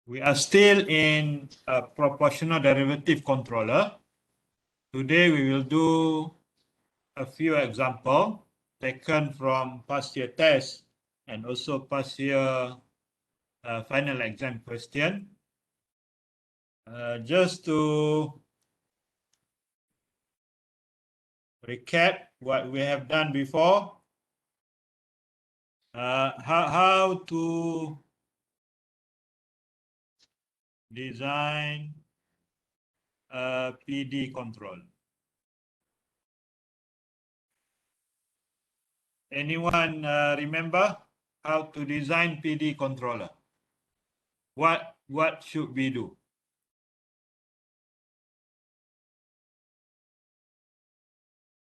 We are still in a proportional derivative controller. Today we will do a few examples taken from past year test and also past year final exam question. Just to recap what we have done before, how to design a PD control. Anyone remember how to design PD controller? What should we do?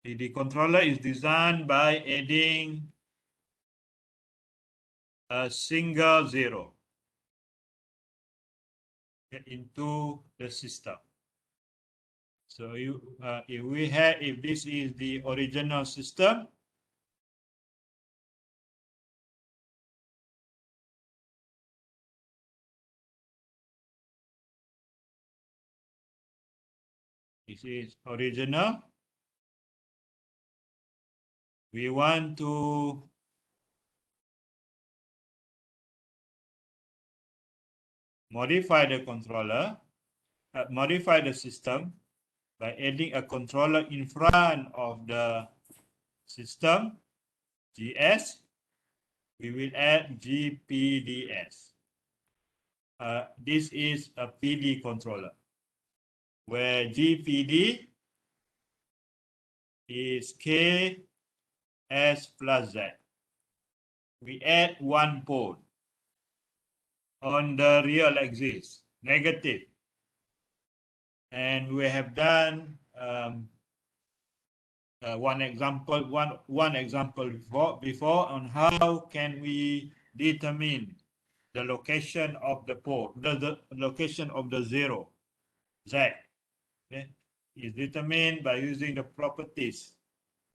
PD controller is designed by adding a single zero into the system. So if this is the original system, this is original. We want to modify the controller, modify the system by adding a controller in front of the system, GS. We will add GPDS. This is a PD controller, where GPD is K, S plus Z. We add one pole on the real axis, negative. And we have done one example before on how can we determine the location of the pole, the location of the zero, Z. Okay, is determined by using the properties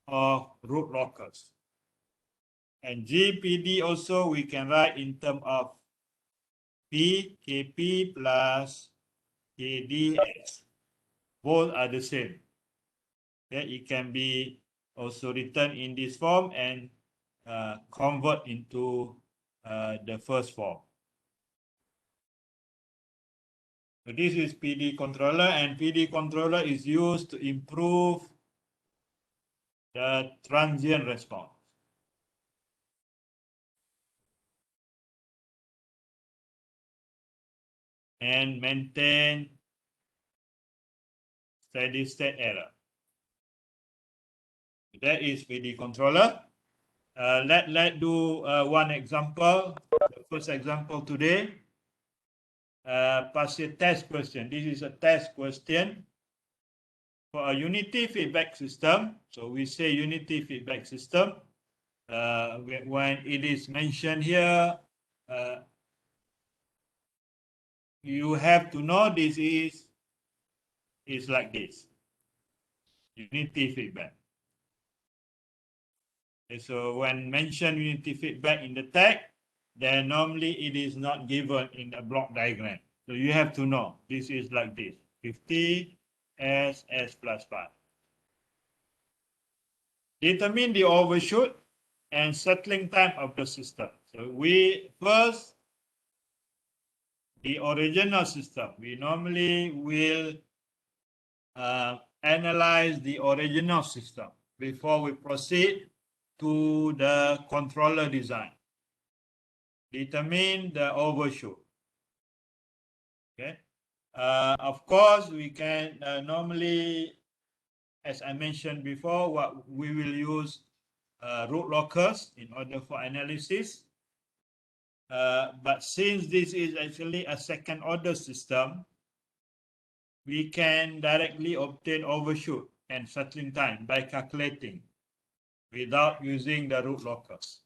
of root locus. And GPD also we can write in terms of P, KP plus KDS. Both are the same. Okay, it can be also written in this form and convert into the first form. So this is PD controller, and PD controller is used to improve the transient response. And maintain steady state error. That is PD controller. Let's do one example. The first example today. Past year test question. This is a test question for a unity feedback system. So we say unity feedback system. When it is mentioned here, you have to know this is like this. Unity feedback. Okay, so when mentioned unity feedback in the text, then normally it is not given in the block diagram. So you have to know this is like this. 50 S plus 5. Determine the overshoot and settling time of the system. So we first, the original system, we normally will analyze the original system before we proceed to the controller design. Determine the overshoot. Okay. Of course, we can normally, as I mentioned before, what we will use root locus in order for analysis. But since this is actually a second order system, we can directly obtain overshoot and settling time by calculating without using the root locus.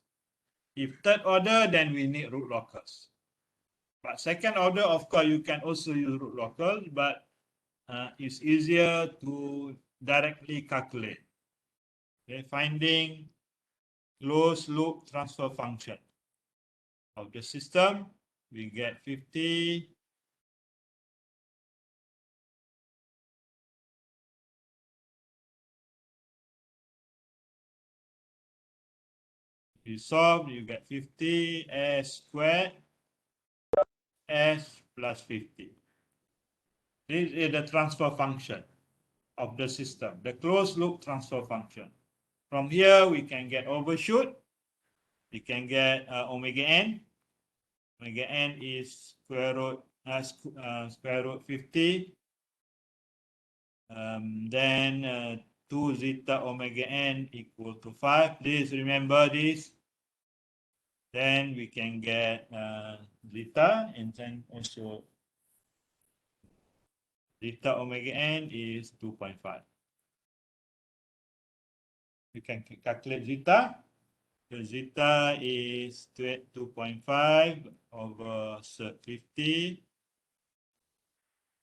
If third order, then we need root locus. But second order, of course, you can also use root locus, but it's easier to directly calculate. Okay, finding closed loop transfer function of the system, we get 50 You solve, you get 50 s squared s plus 50. This is the transfer function of the system, the closed loop transfer function. From here, we can get overshoot. We can get omega n. Omega n is square root 50. Then 2 zeta omega n equal to 5. Please remember this. Then we can get zeta, and then also zeta omega n is 2.5. We can calculate zeta. The zeta is 2.5 over 50.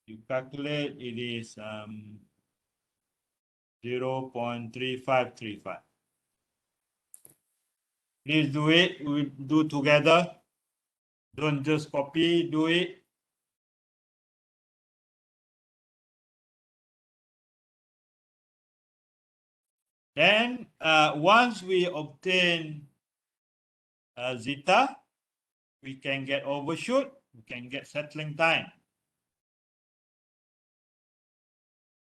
You calculate, it is 0.3535. Please do it. We do together. Don't just copy, do it. Then once we obtain zeta, we can get overshoot, we can get settling time.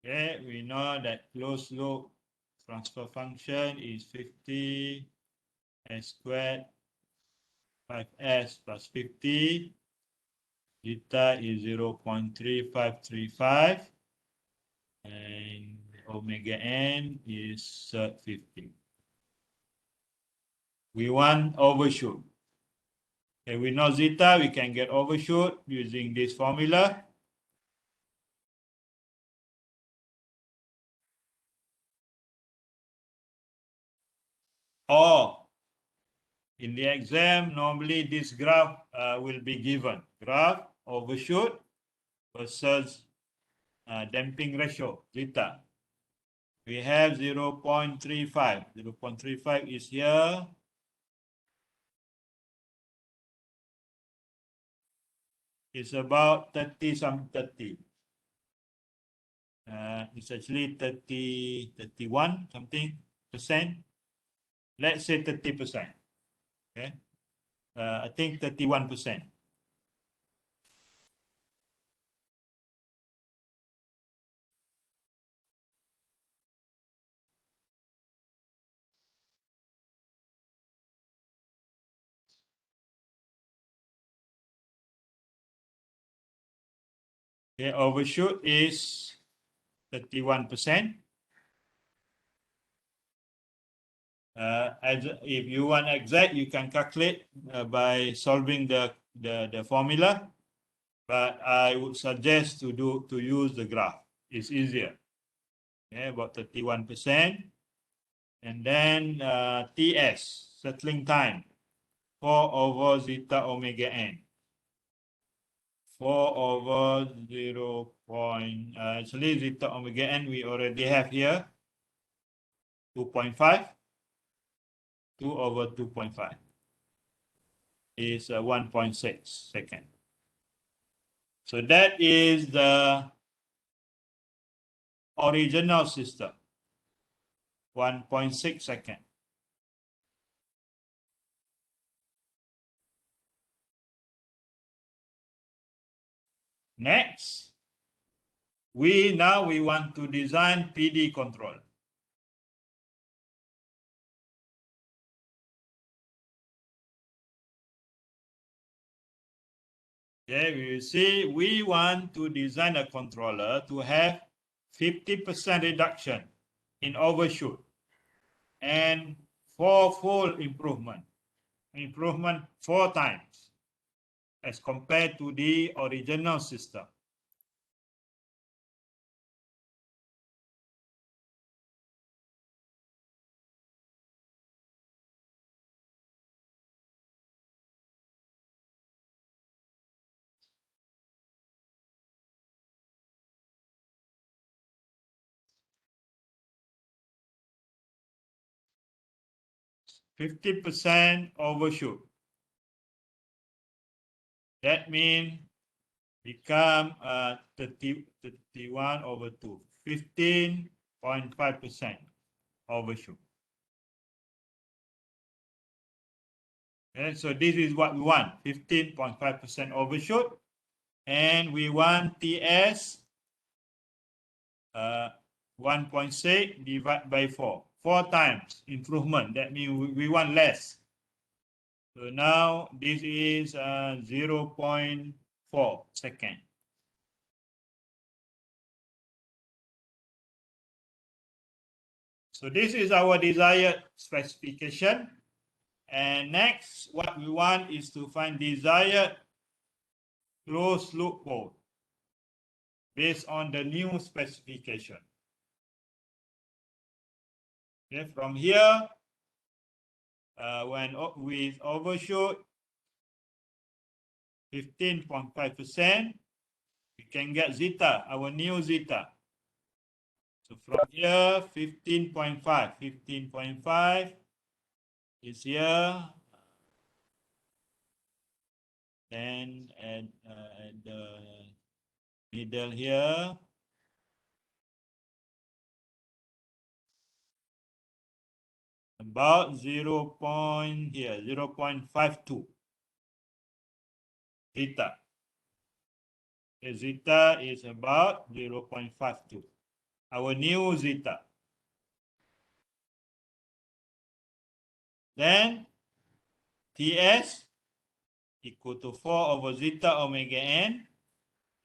Okay, we know that closed loop transfer function is 50 s squared 5s plus 50. Zeta is 0.3535 and omega n is 50. We want overshoot. Okay, we know zeta, we can get overshoot using this formula. Or in the exam, normally this graph will be given. Graph overshoot versus damping ratio, zeta. We have 0.35. 0.35 is here. It's about 30. It's actually 31 something percent. Let's say 30%. Okay. I think 31%. Okay, overshoot is 31%. If you want exact, you can calculate by solving the formula. But I would suggest to use the graph. It's easier. Okay, about 31%. And then TS, settling time, 4 over zeta omega n. 4 over 0. Actually, zeta omega n we already have here. 2.5. 2 over 2.5 is 1.6 second. So that is the original system, 1.6 second. Next, we want to design PD control. Okay, we see we want to design a controller to have 50% reduction in overshoot and 4-fold improvement 4 times as compared to the original system. %50 overshoot. That means become 31 over 2, 15.5% overshoot. Okay, so this is what we want, 15.5% overshoot. And we want TS 1.6 divided by 4. 4 times improvement. That means we want less. So now this is 0.4 second. So this is our desired specification. And next, what we want is to find desired closed loop code based on the new specification. Okay, from here, when with overshoot 15.5%, we can get zeta, our new zeta. So from here, 15.5 is here. Then at the middle here, about 0.52 zeta. The zeta is about 0.52. Our new zeta. Then TS equal to 4 over zeta omega n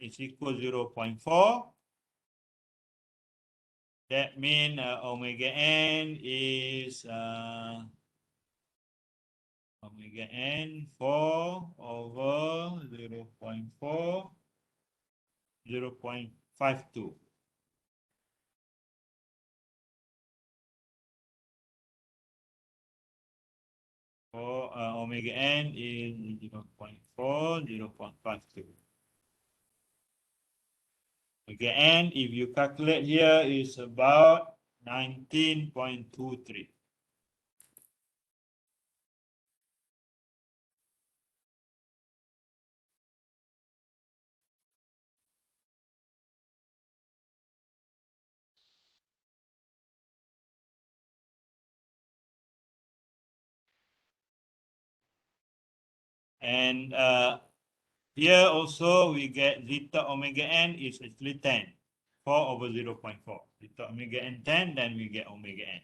is equal to 0.4. That means omega n is omega n 4 over 0.4, 0.52. For omega n is 0.4, 0.52. Omega n, if you calculate here, is about 19.23. And here also we get zeta omega n is actually 10, 4 over 0.4. Zeta omega n 10, then we get omega n.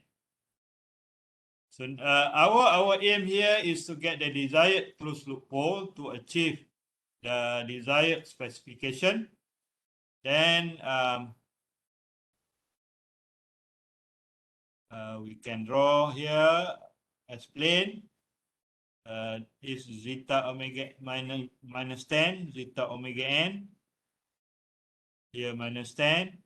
So our aim here is to get the desired closed loop pole to achieve the desired specification. Then we can draw here as plane. Is zeta omega minus 10, zeta omega n. Here minus 10.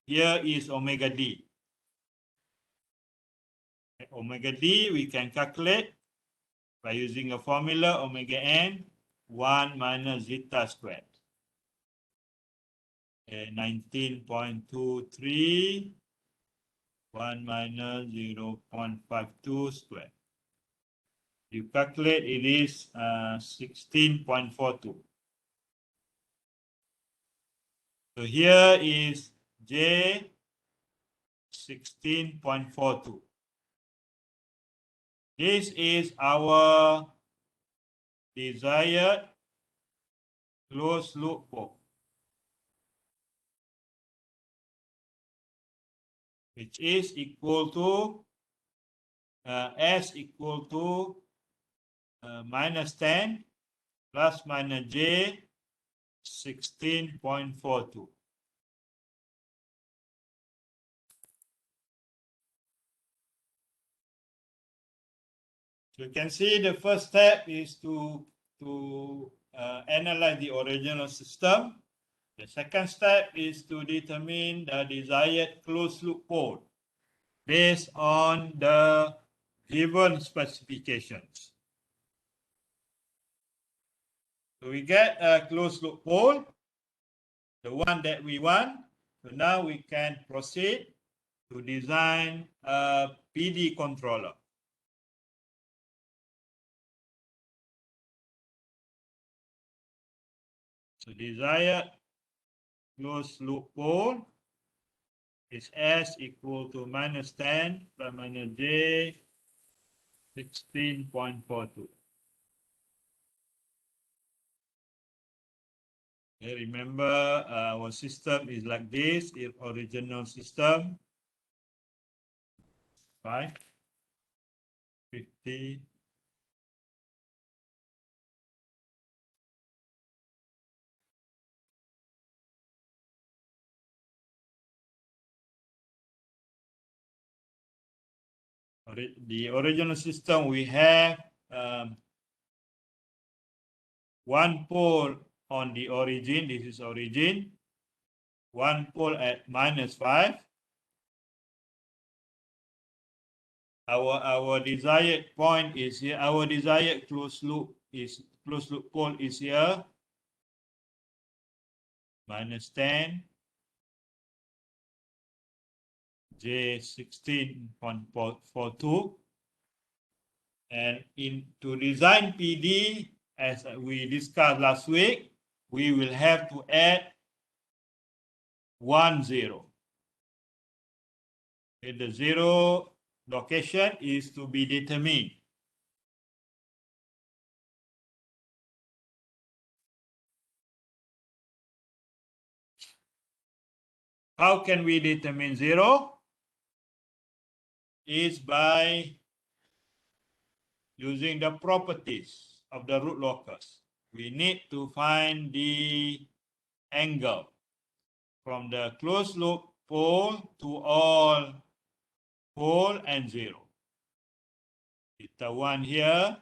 Here is omega d. Omega d we can calculate by using a formula omega n 1 minus zeta squared. 19.23 1 minus 0.52 squared. You calculate, it is 16.42. So here is J 16.42. This is our desired closed loop pole, which is equal to S equal to minus 10 plus minus J 16.42. So you can see the first step is to analyze the original system. The second step is to determine the desired closed loop pole based on the given specifications. So we get a closed loop pole, the one that we want. So now we can proceed to design a PD controller. So desired closed loop pole is S equal to minus 10 plus minus J 16.42. Okay, remember our system is like this, the original system. 5, 50, the original system we have one pole on the origin, this is origin, one pole at -5. Our desired point is here, our desired closed loop pole is here, -10, J16.42. And to design PD, as we discussed last week, we will have to add 1 0. And the 0 location is to be determined. How can we determine 0? Is by using the properties of the root locus. We need to find the angle from the closed loop pole to all pole and 0. Theta 1 here,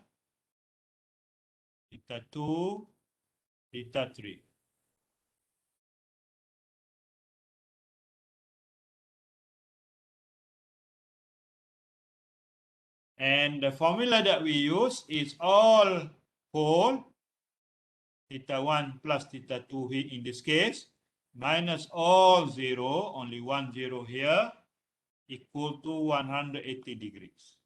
theta 2, theta 3. And the formula that we use is all pole, theta 1 plus theta 2 in this case, minus all 0, only 1 0 here, equal to 180 degrees.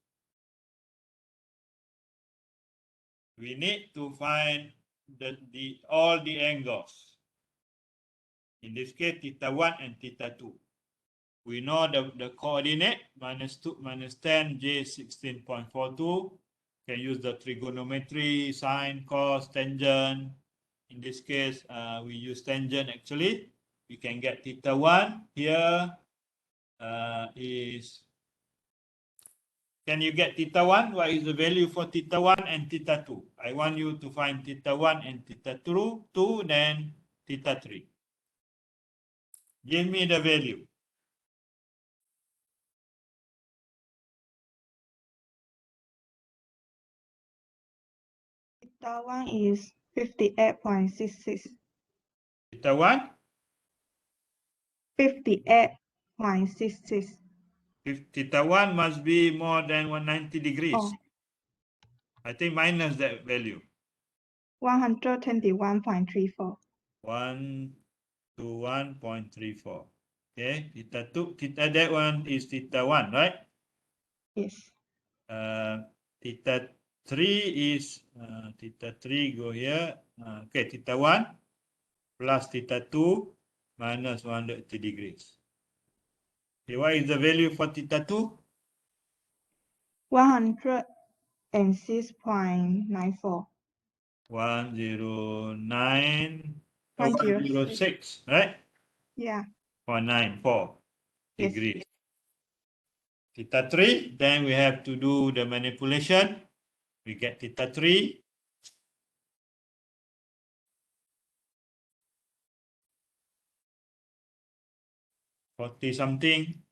We need to find all the angles. In this case, theta 1 and theta 2. We know the coordinate, -2, -10, J16.42. Can use the trigonometry, sine, cos, tangent. In this case, we use tangent actually. We can get theta 1 here is, can you get theta 1? What is the value for theta 1 and theta 2? I want you to find theta 1 and theta 2, then theta 3. Give me the value. Theta 1 is 58.66. Theta 1? 58.66. Theta 1 must be more than 190 degrees. Oh. I think minus that value. 121.34. 121.34. Okay, theta 2, that one is theta 1, right? Yes. Theta 3 is, theta 3 go here. Okay, theta 1 plus theta 2 minus 180 degrees. Okay, what is the value for theta 2? 106.94. 106, right? Yeah. 0.94 Yes. degrees. Theta 3, then we have to do the manipulation. We get theta 3. $40 something.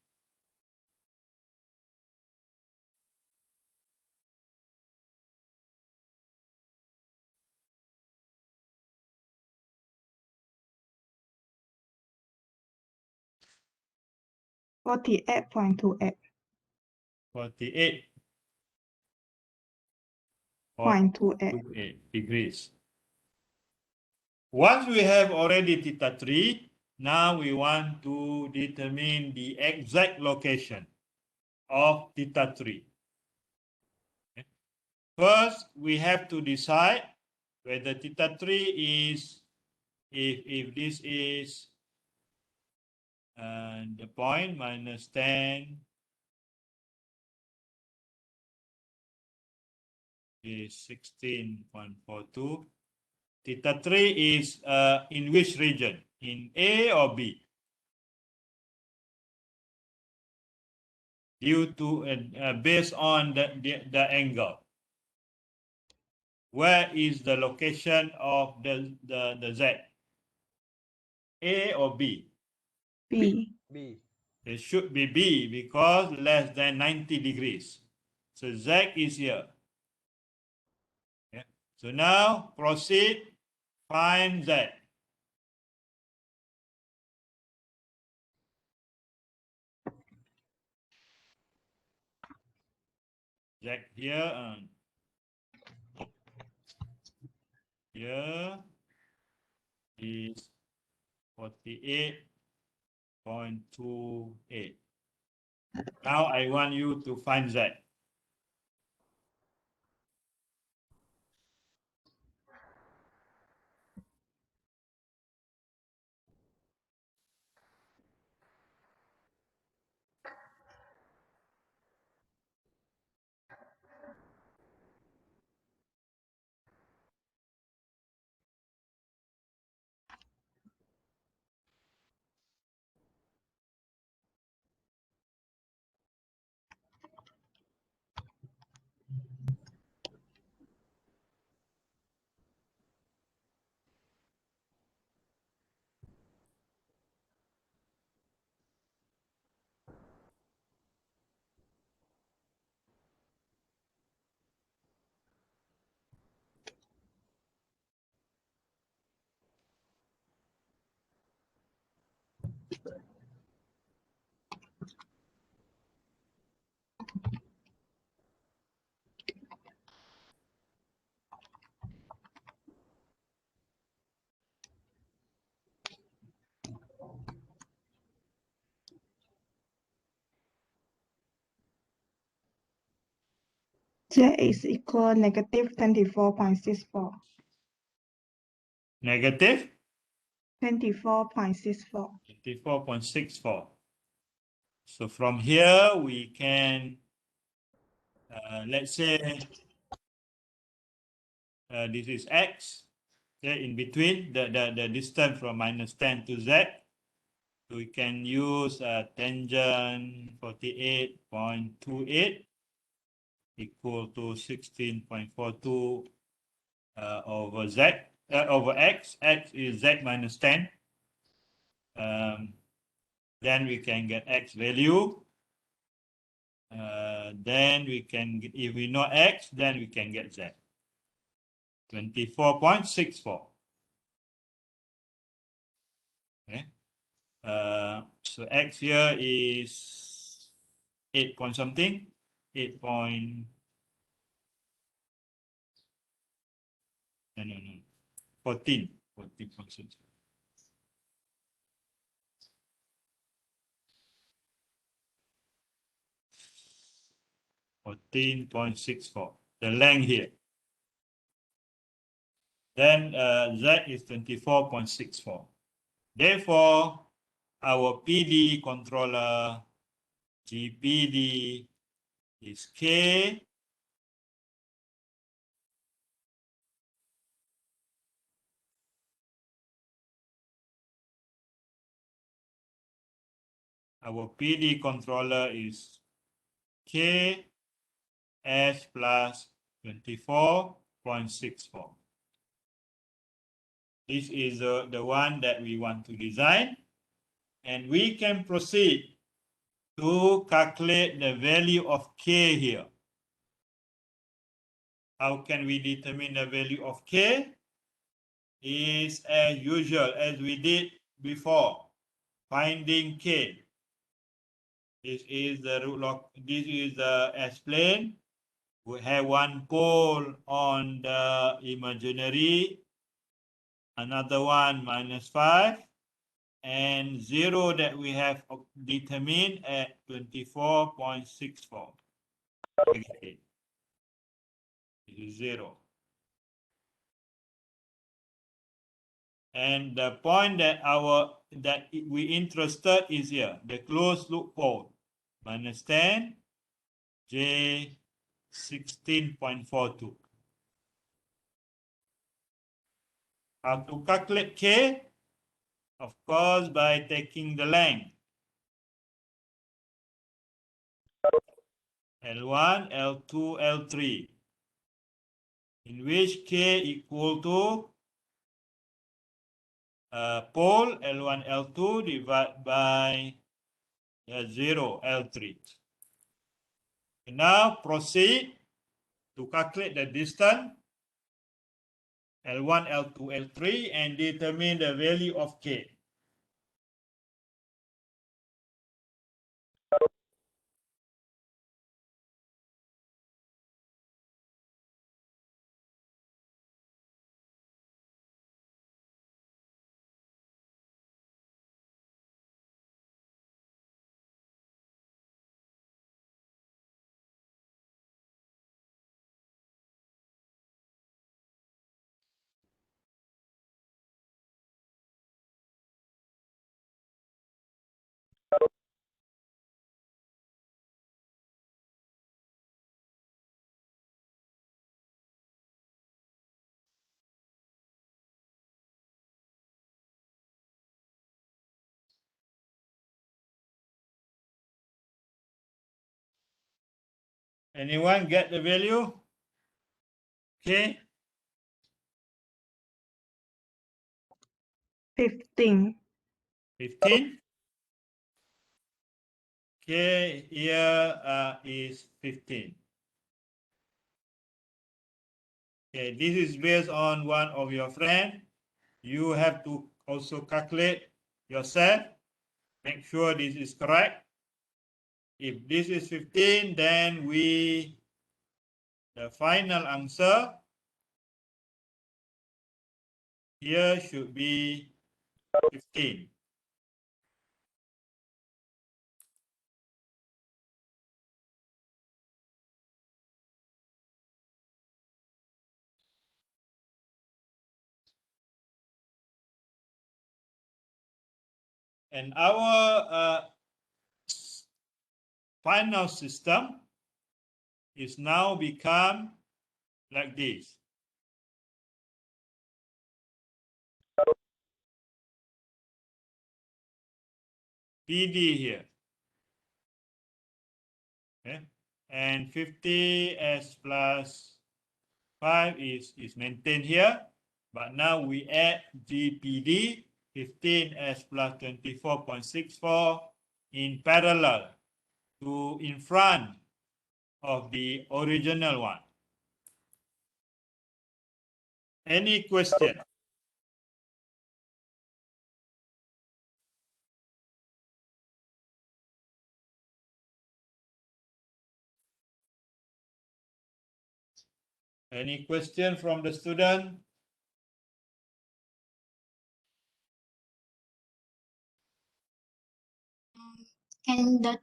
$48.28. 48.28 degrees. Once we have already theta 3, now we want to determine the exact location of theta 3. Okay. First, we have to decide whether theta 3 is, if this is the point -10, is 16.42. Theta 3 is in which region? In A or B? Due to based on the angle. Where is the location of the Z? A or B? B. B. It should be B because less than 90 degrees. So Z is here. Yeah. So now proceed, find Z. Z here and here is 48.28. Now I want you to find Z. Z is equal negative 24.64. Negative 24.64. 54.64. So from here we can, let's say, this is X. Okay, in between the distance from -10 to Z. So we can use tangent 48.28 equal to 16.42 over Z over X. X is Z minus 10. Then we can get X value. Then we can, if we know X, then we can get Z. 24.64. Okay. So X here is 8 point something, 8 point, no, 14 point something. 14.64, the length here. Then Z is 24.64. Therefore, our PD controller, GPD, is K our PD controller is K S plus 24.64. This is the one that we want to design, and we can proceed to calculate the value of K here. How can we determine the value of K? Is as usual as we did before, finding K. This is the root log, this is the S-plane. We have one pole on the imaginary, another one -5, and 0 that we have determined at 24.64. Okay. This is 0. And the point that we interested is here, the closed loop pole, -10, J 16.42. How to calculate K? Of course, by taking the length. L1, L2, L3, in which K equal to pole L1, L2 divided by 0, L3. Now proceed to calculate the distance L1, L2, L3 and determine the value of K. Anyone get the value? K? 15. 15. K here is 15. Okay, this is based on one of your friend. You have to also calculate yourself. Make sure this is correct. If this is 15, then the final answer here should be 15. And our final system is now become like this. PD here. Okay. And 50s plus 5 is maintained here. But now we add GPD 15s plus 24.64 in parallel to in front of the original one. Any question? Any question from the student? And the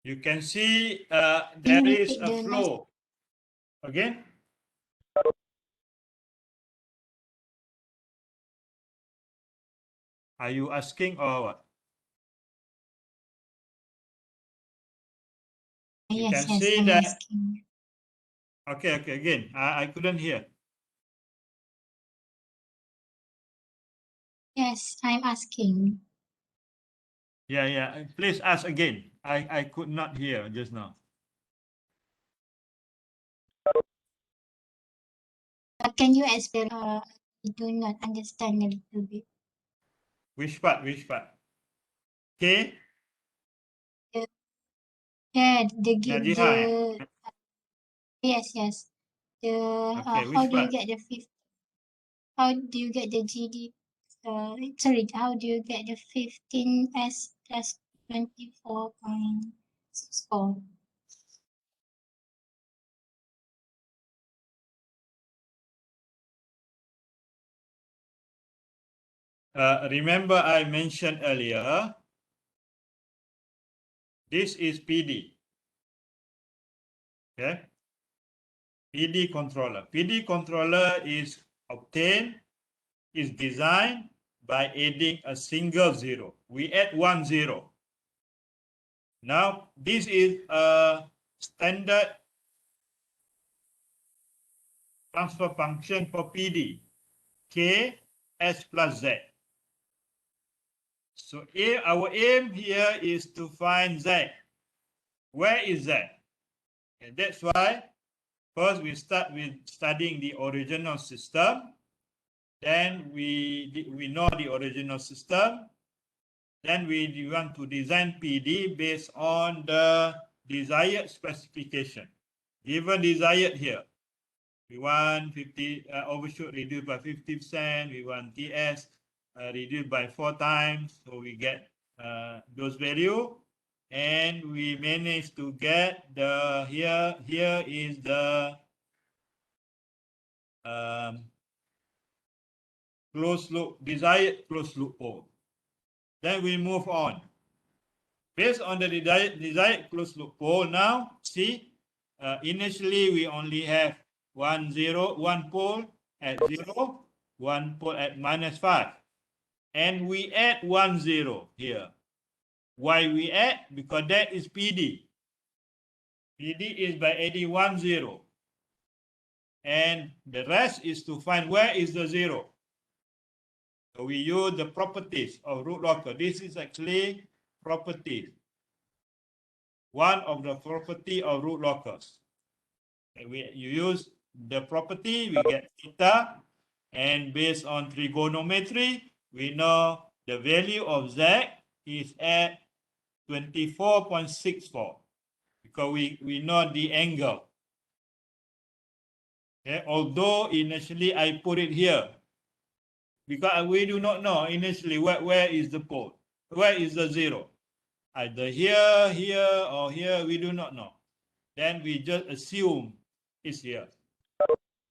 You can see there is a flow. Again? Are you asking or what? You yes, can yes, see I'm that. asking. Okay, again, I couldn't hear. Yes, I'm asking. Yeah, please ask again. I could not hear just now. Can you explain? I do not understand a little bit. Which part? Okay. Yeah, Najiha. yes, yes. The Okay, how which do you part? get the fifth? How do you get the GD? Sorry, how do you get the 15s plus 24.64? Remember I mentioned earlier, this is PD. Okay. PD controller. PD controller is obtained, is designed by adding a single zero. We add 1 0. Now, this is a standard transfer function for PD. K S plus Z. So our aim here is to find Z. Where is Z? And that's why first we start with studying the original system. Then we know the original system. Then we want to design PD based on the desired specification. Given desired here, we want 50 overshoot reduced by 50%. We want TS reduced by 4 times. So we get those value, and we managed to get the here is the closed loop, desired closed loop pole. Then we move on. Based on the desired closed loop pole, now see, initially we only have one pole at 0, one pole at -5, and we add 1 0 here. Why we add? Because that is PD. PD is by adding 1 0, and the rest is to find where is the 0. So we use the properties of root locker. This is actually properties. One of the property of root lockers. You use the property, we get theta, and based on trigonometry, we know the value of Z is at 24.64 because we know the angle. Okay? Although initially I put it here because we do not know initially where is the pole, where is the 0. Either here, here, or here, we do not know. Then we just assume it's here.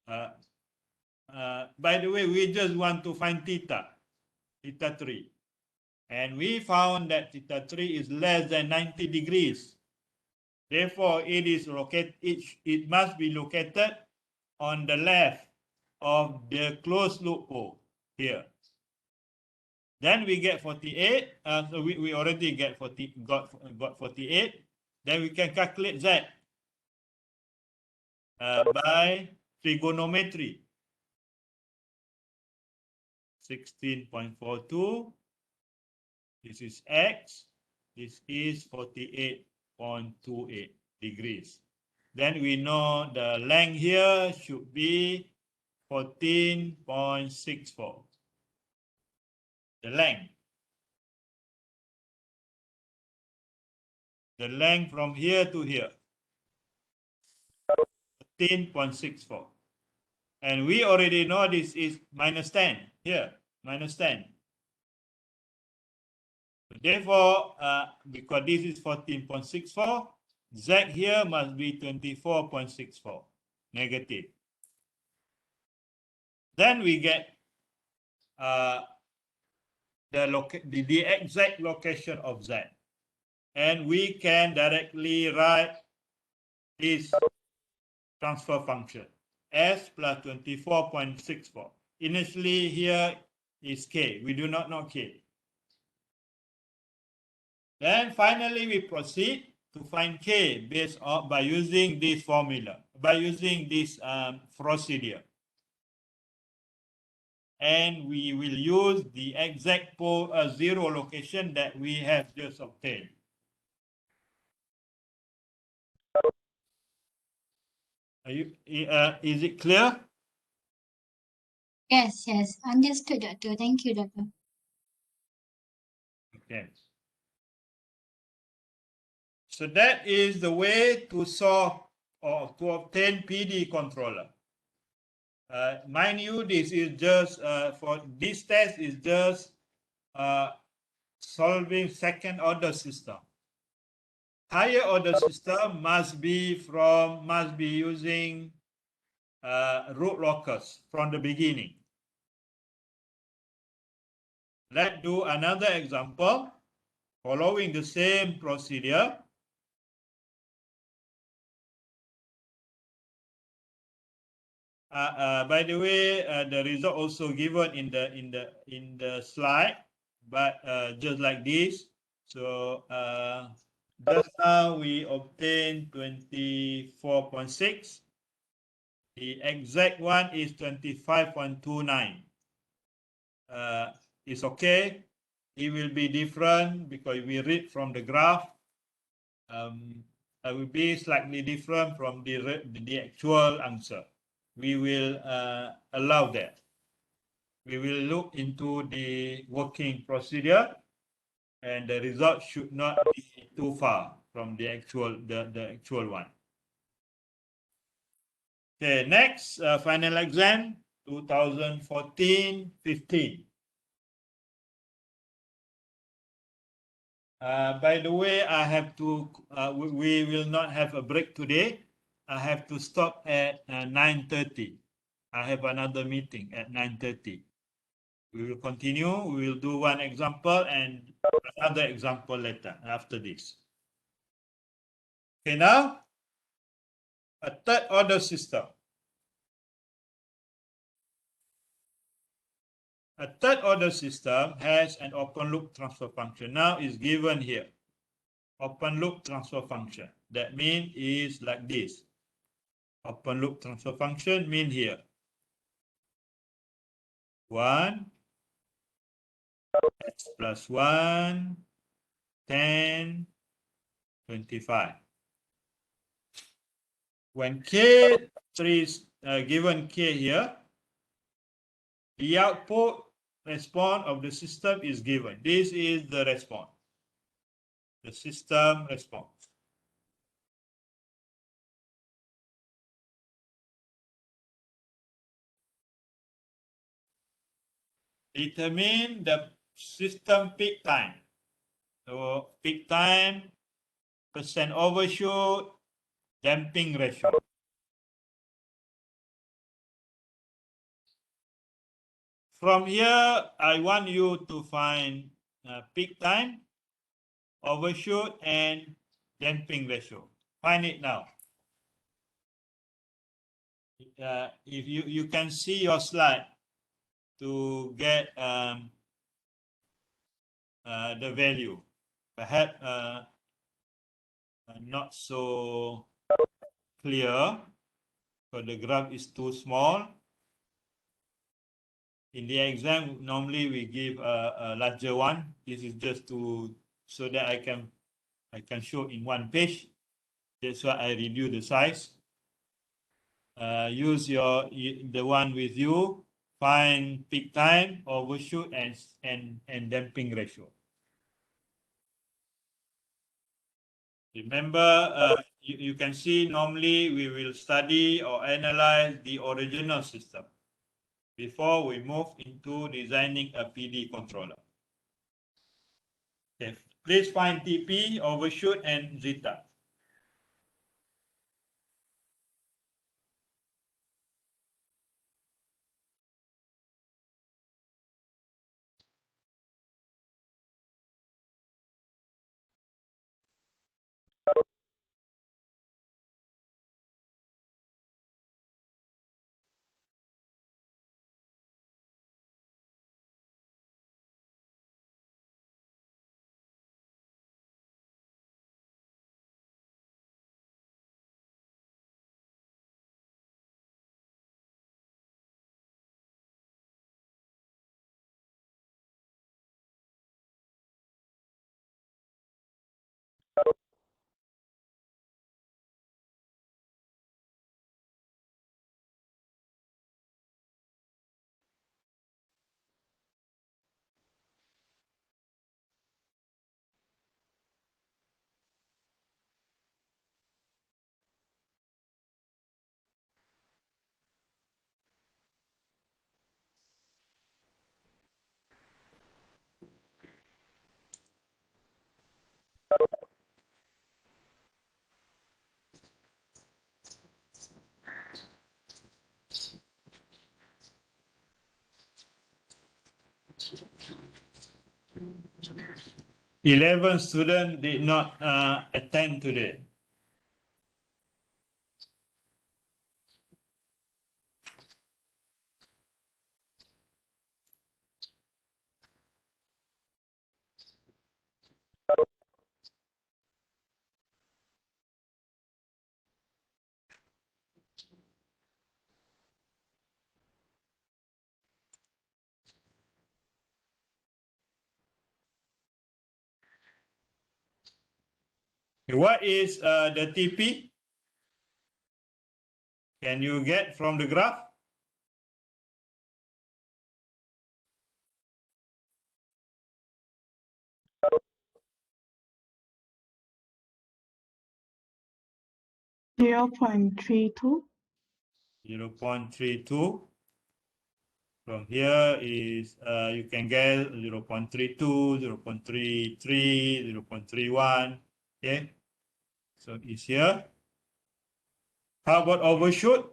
By the way, we just want to find theta 3. And we found that theta 3 is less than 90 degrees. Therefore, it must be located on the left of the closed loop pole here. Then we get 48. So we already got 48. Then we can calculate Z by trigonometry. 16.42. This is X. This is 48.28 degrees. Then we know the length here should be 14.64. The length. The length from here to here. 14.64. And we already know this is -10 here, -10. Therefore, because this is 14.64, Z here must be 24.64, negative. Then we get the exact location of Z. And we can directly write this transfer function, S plus 24.64. Initially here is K. We do not know K. Then finally we proceed to find K based on by using this formula, by using this procedure. And we will use the exact pole 0 location that we have just obtained. Is it clear? Yes, understood, Doctor. Thank you, Doctor. Okay. So that is the way to solve or to obtain PD controller. Mind you, this is just for this test is just solving second order system. Higher order system must be using root lockers from the beginning. Let's do another example following the same procedure. By the way, the result also given in the slide, but just like this. So just now we obtained 24.6. The exact one is 25.29. is okay. It will be different because we read from the graph. It will be slightly different from the actual answer. We will allow that. We will look into the working procedure, and the result should not be too far from the actual one. Okay, next final exam 2014-15. By the way, I have to. We will not have a break today. I have to stop at 9:30. I have another meeting at 9:30. We will continue. We will do one example and another example later after this. Okay, now a third order system. A third order system has an open loop transfer function. Now is given here. Open loop transfer function. That means is like this. Open loop transfer function mean here. 1 x plus 1, 10, 25. When k3 is given k here, the output response of the system is given. This is the response. The system response. Determine the system peak time. So peak time, percent overshoot, damping ratio. From here, I want you to find peak time, overshoot, and damping ratio. Find it now. If you can see your slide to get the value. Perhaps not so clear because the graph is too small. In the exam, normally we give a larger one. This is just so that I can show in one page. That's why I reduce the size. Use the one with you. Find peak time, overshoot, and damping ratio. Remember, you can see normally we will study or analyze the original system before we move into designing a PD controller. Okay. Please find TP, overshoot, and zeta. Eleven students did not attend today. What is the TP? Can you get from the graph? Zero point 0.32. 0.32. From here is you can get 0.32, 0.33, 0.31. Okay, so it's here. How about overshoot?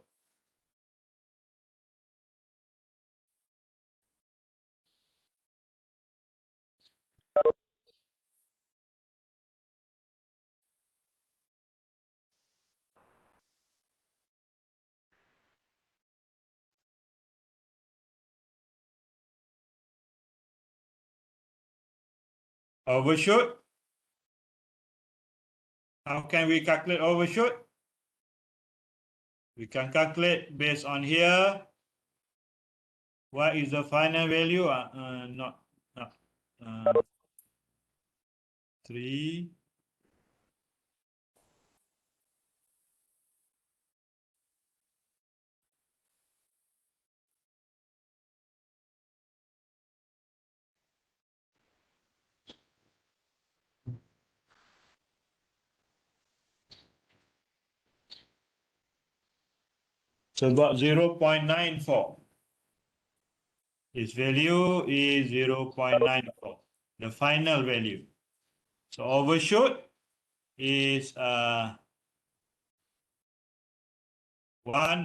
Overshoot. How can we calculate overshoot? We can calculate based on here. What is the final value? Not 3. So about 0.94. Its value is 0.94, the final value. So overshoot is 1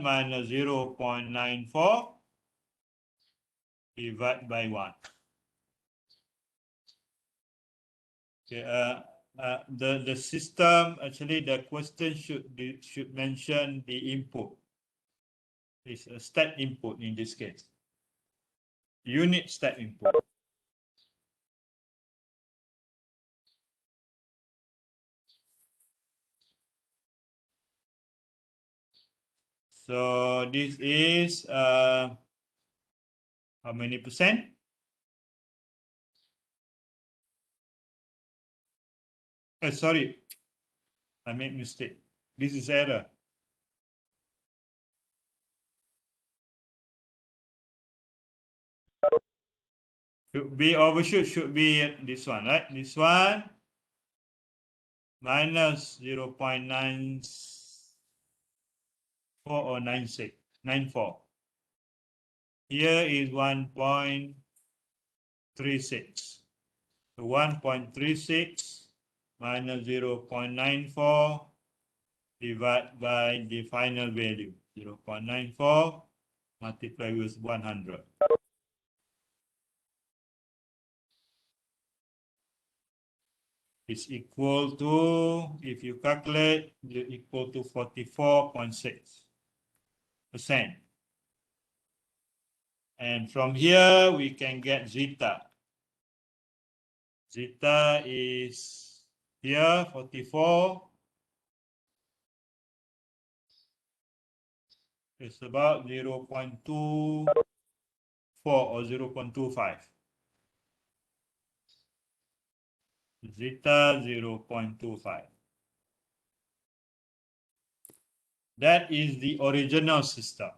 minus 0.94 divided by 1. Okay, the system, actually the question should mention the input. It's a step input in this case. Unit step input. So this is how many percent? Sorry, I made mistake. This is error. Should be overshoot, should be this one, right? This one minus 0.94 or 94. Here is 1.36. So 1.36 minus 0.94 divided by the final value, 0.94 multiplied with 100. Is equal to, if you calculate, equal to 44.6%. And from here, we can get zeta. Zeta is here, 44. It's about 0.24 or 0.25. Zeta 0.25. That is the original system.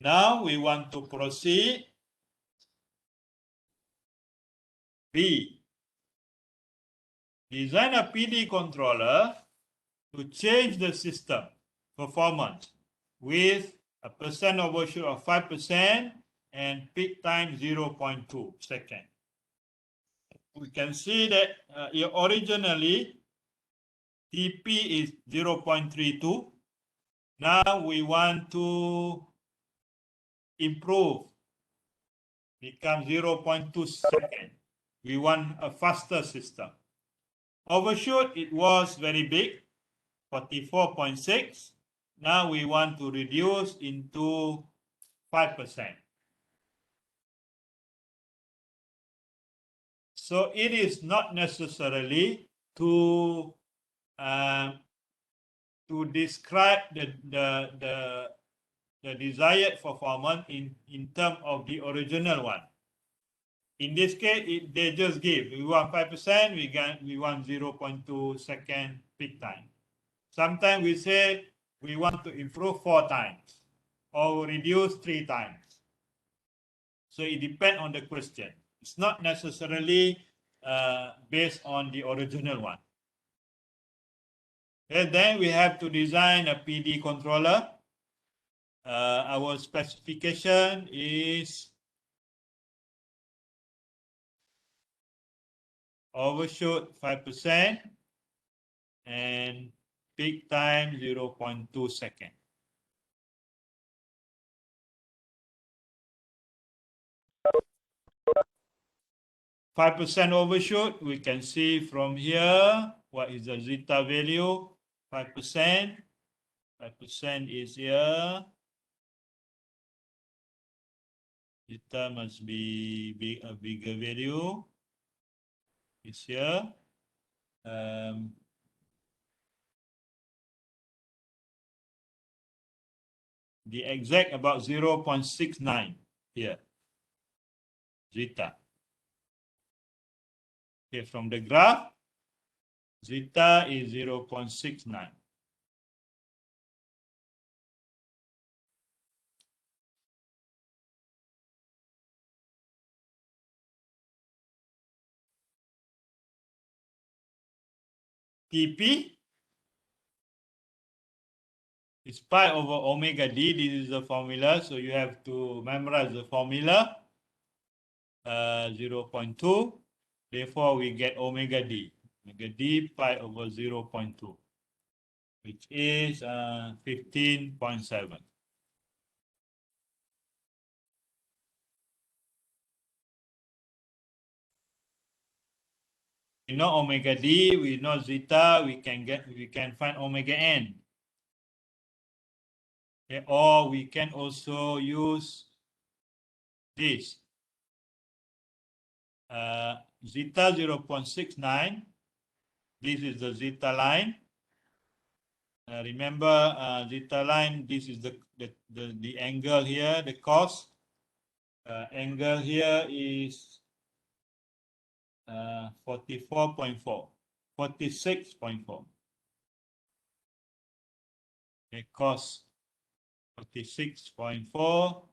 Now we want to proceed. B. Design a PD controller to change the system performance with a percent overshoot of 5% and peak time 0.2 seconds. We can see that originally TP is 0.32. Now we want to improve, become 0.2 seconds. We want a faster system. Overshoot, it was very big, 44.6. Now we want to reduce into 5%. So it is not necessarily to describe the the desired performance in terms of the original one. In this case, they just give, we want 5%, we want 0.2 second peak time. Sometimes we say we want to improve 4 times or reduce 3 times. So it depends on the question. It's not necessarily based on the original one. And then we have to design a PD controller. Our specification is overshoot 5% and peak time 0.2 seconds. Five percent overshoot, we can see from here what is the zeta value. 5%. 5% is here. Zeta must be a bigger value. It's here. The exact about 0.69 here. Zeta. Okay, from the graph, zeta is 0.69. TP is pi over omega d. This is the formula, so you have to memorize the formula. 0.2. Therefore, we get omega d. Omega d pi over 0.2, which is 15.7. We know omega d, we know zeta, we can find omega n. Okay, or we can also use this. Zeta 0.69. This is the zeta line. Remember, zeta line, this is the angle here, the cos. Angle here is 44.4, 46.4. Okay, cos 46.4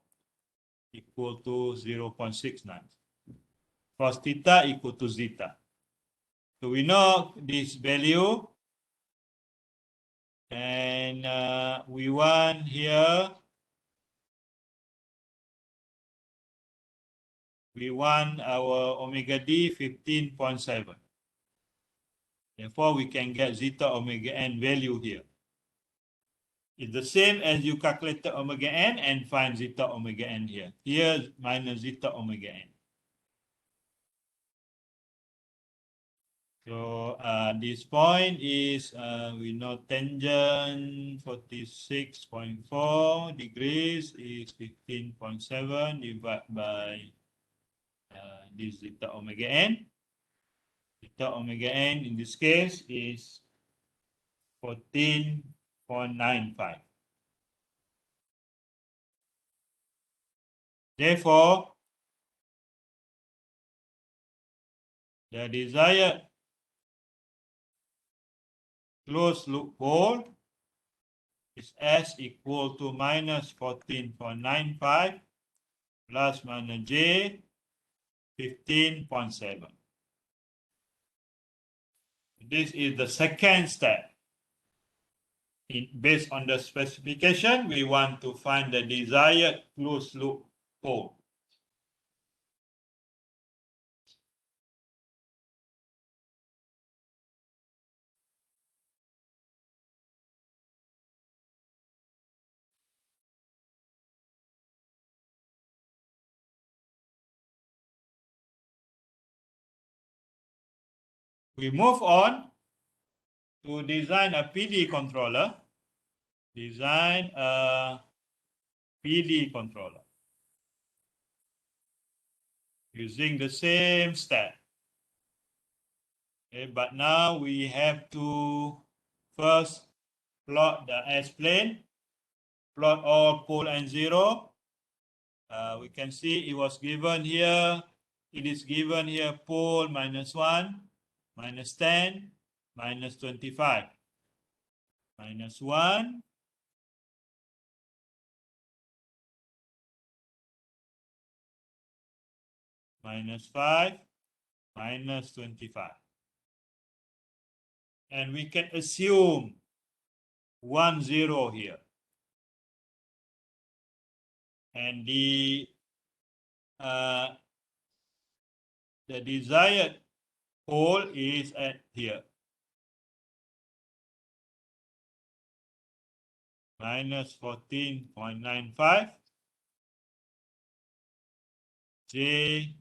equal to 0.69. Cos theta equal to zeta. So we know this value, and we want here, we want our omega d 15.7. Therefore, we can get zeta omega n value here. It's the same as you calculated omega n and find zeta omega n here. Here minus zeta omega n. So this point is, we know tangent 46.4 degrees is 15.7 divided by this zeta omega n. Zeta omega n in this case is 14.95. Therefore, the desired closed loop hole is S equal to minus 14.95 plus minus J 15.7. This is the second step. Based on the specification, we want to find the desired closed loop hole. We move on to design a PD controller. Design a PD controller using the same step. Okay, but now we have to first plot the S-plane plot all pole and zero. We can see it was given here. It is given here pole -1, -10, -25. -1, -5, -25. And we can assume 1, 0 here. And the desired pole is at here. -14.95. J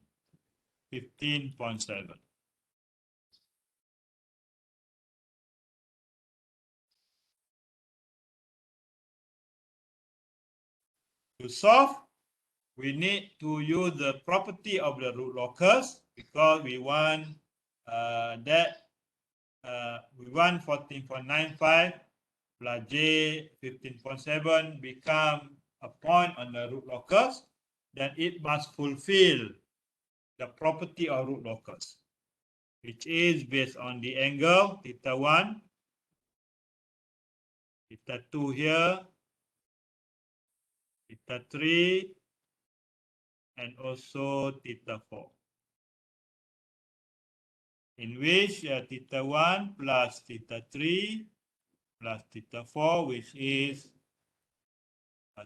15.7. To solve, we need to use the property of the root locus because we want we want 14.95 plus J 15.7 become a point on the root locus. Then it must fulfill the property of root locus, which is based on the angle θ1, θ2 here, θ3, and also θ4, in which θ1 plus θ3 plus θ4, which is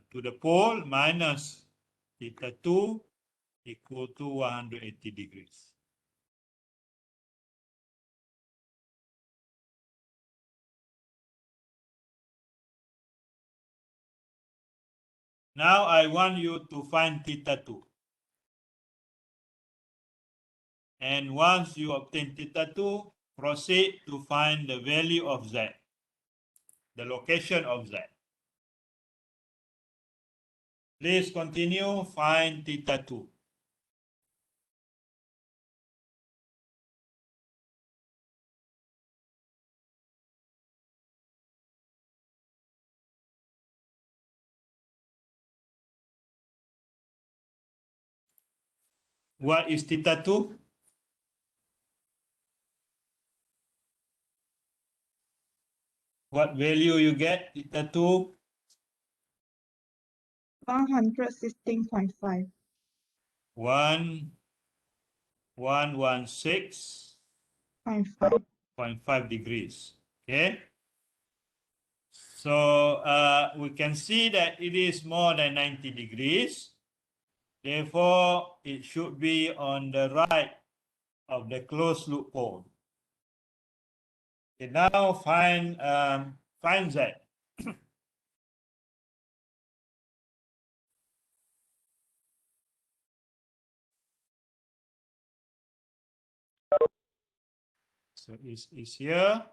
to the pole minus θ2 equal to 180 degrees. Now I want you to find θ2. And once you obtain θ2, proceed to find the value of Z, the location of Z. Please continue, find θ2. What is θ2? What value you get, θ2? 116.5. 116.5 degrees. Okay. So we can see that it is more than 90 degrees. Therefore, it should be on the right of the closed loop pole. Okay, now find Z. So it's here.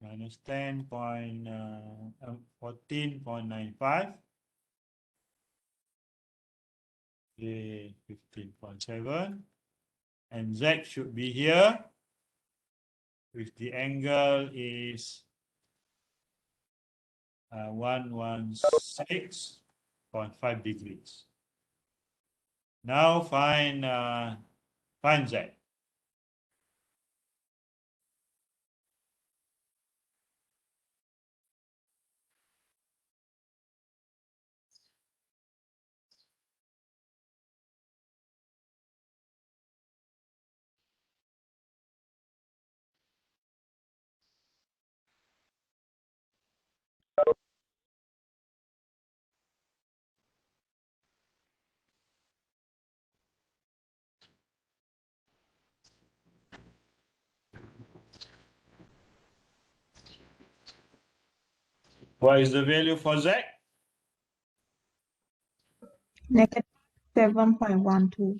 Minus 14.95. 15.7. And Z should be here. With the angle is 116.5 degrees. Now find Z. What is the value for Z? Negative 7.12.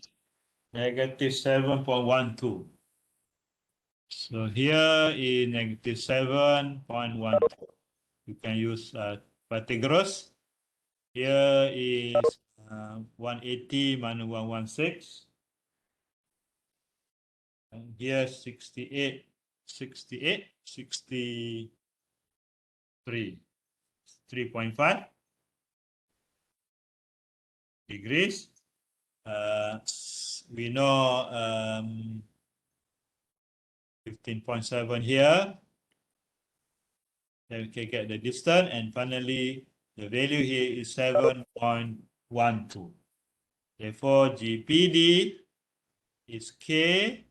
Negative 7.12. So here is negative 7.12. You can use Pythagoras. Here is 180 minus 116. And here 68 68, 63, 3.5 degrees. We know 15.7 here. Then we can get the distance, and finally the value here is 7.12. Therefore, GPD is K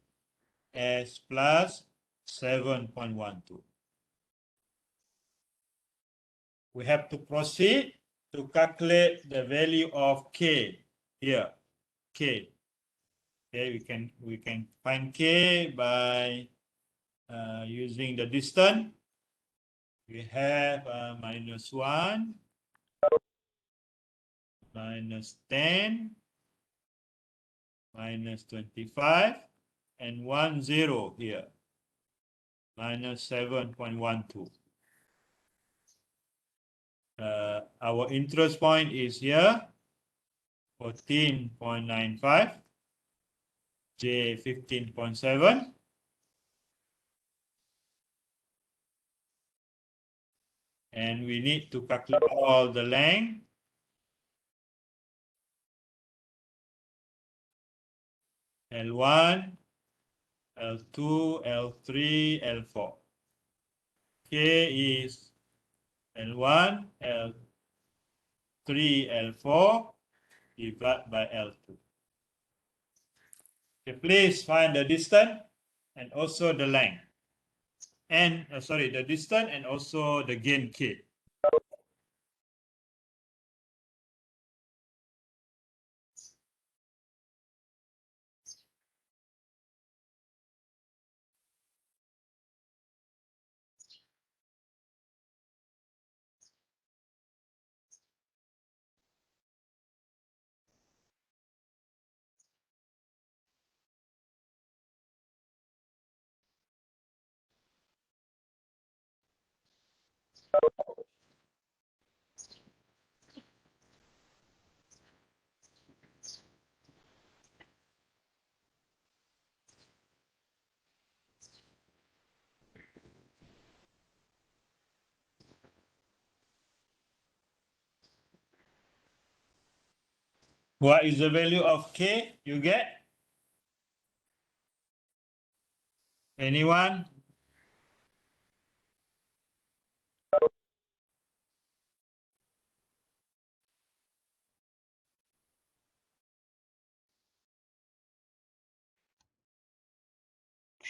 S plus 7.12. We have to proceed to calculate the value of K here. K. Okay, we can find K by using the distance. We have -1, -10, -25, and 10 here, -7.12. Our interest point is here, 14.95, J 15.7. And we need to calculate all the length. L1, L2, L3, L4. K is L1, L3, L4 divided by L2. Okay, please find the distance and also the length. And the distance and also the gain K. What is the value of K you get? Anyone?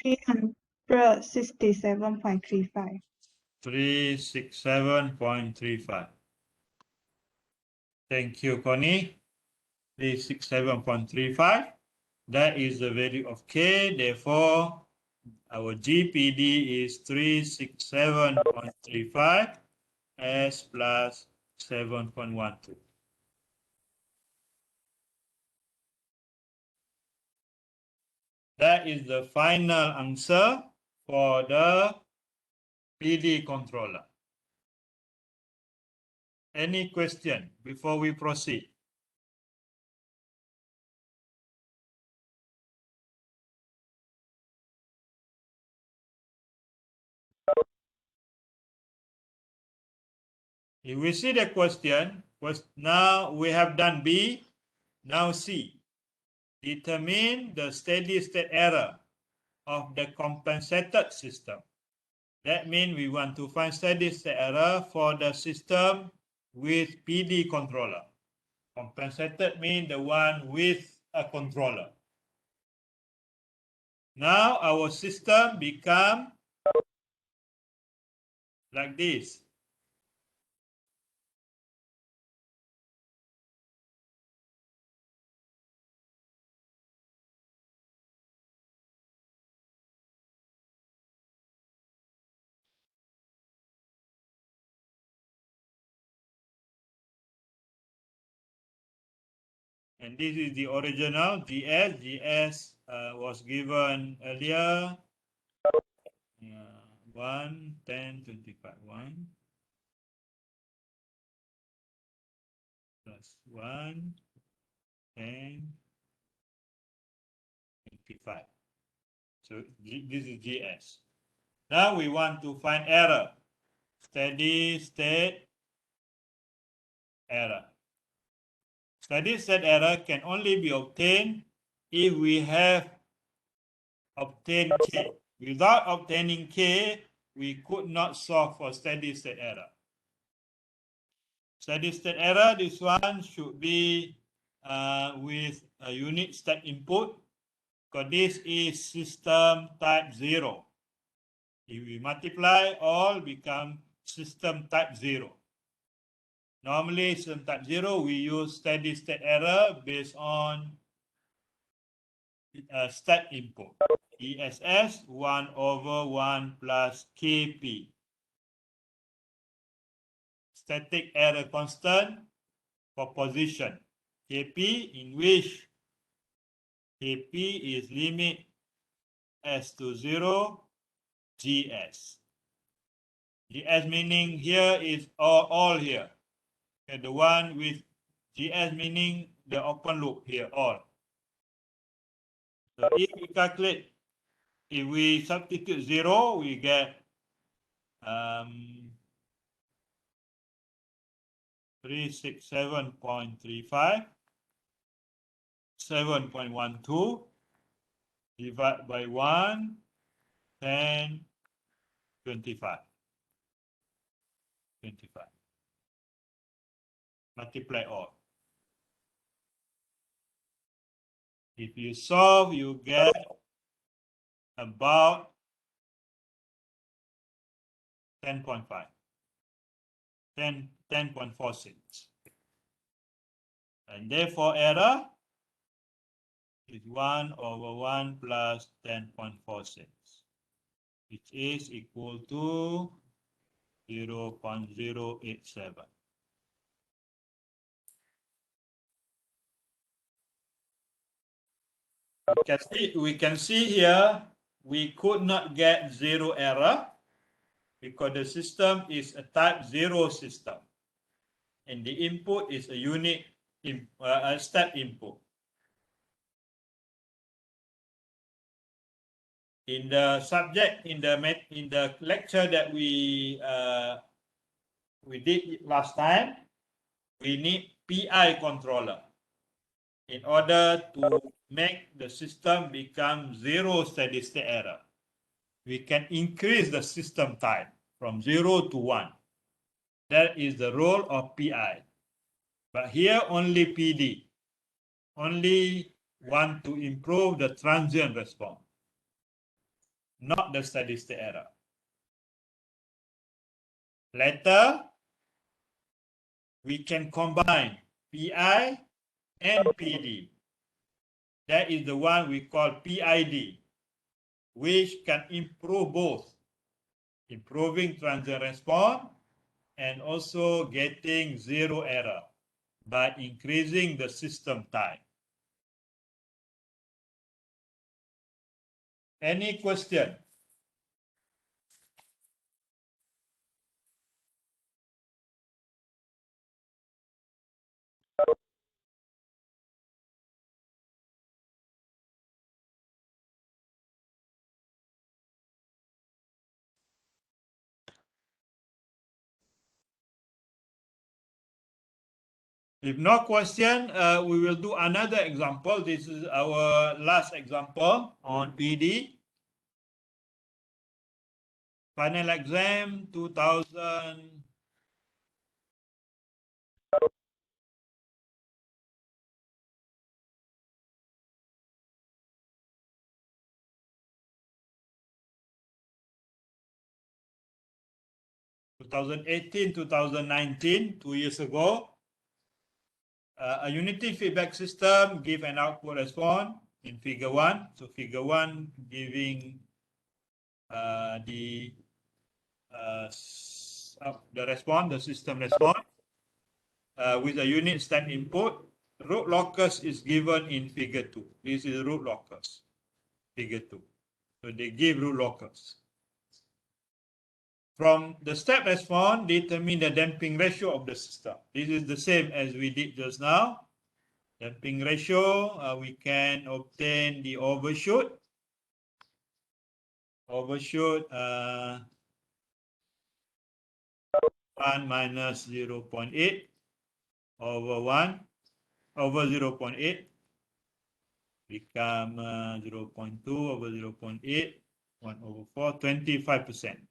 $367.35. 367.35. Thank you, Connie. 367.35. That is the value of K. Therefore, our GPD is 367.35 S plus 7.12. That is the final answer for the PD controller. Any question before we proceed? If we see the question, now we have done B, now C. Determine the steady state error of the compensated system. That means we want to find steady state error for the system with PD controller. Compensated means the one with a controller. Now our system become like this. And this is the original GS. GS was given earlier. 1, 10, 25. 1 plus 1, 10, 25. So this is GS. Now we want to find error. Steady state error. Steady state error can only be obtained if we have obtained K. Without obtaining K, we could not solve for steady state error. Steady state error, this one should be with a unit step input, because this is system type 0. If we multiply, all become system type 0. Normally, system type 0, we use steady state error based on step input. ESS 1/1 plus KP. Static error constant for position. KP, in which KP is limit S to 0, GS. GS meaning here is all here. Okay, the one with GS meaning the open loop here, all. So if we calculate, if we substitute 0, we get 367.35, 7.12 divided by 1, 10, 25. 25. Multiply all. If you solve, you get about 10.5. 10.46. And therefore error is 1/1 plus 10.46, which is equal to 0.087. We can see here we could not get 0 error because the system is a type 0 system and the input is a unit a step input. In the subject, in the lecture that we did last time, we need PI controller in order to make the system become 0 steady state error. We can increase the system type from 0 to 1. That is the role of PI. But here only PD. Only want to improve the transient response, not the steady state error. Later, we can combine PI and PD. That is the one we call PID, which can improve both, improving transient response and also getting 0 error by increasing the system time. Any question? If no question, we will do another example. This is our last example on PD. Final exam 2000. (2018, 2019), 2 years ago. A unity feedback system give an output response in figure 1. So figure 1 giving the response, the system response with a unit step input. Root locus is given in figure 2. This is root locus, figure 2. So they give root locus. From the step response, determine the damping ratio of the system. This is the same as we did just now. Damping ratio, we can obtain the overshoot overshoot 1 minus 0.8 over 1 over 0.8 become 0.2 over 0.8, 1 over 4, 25%.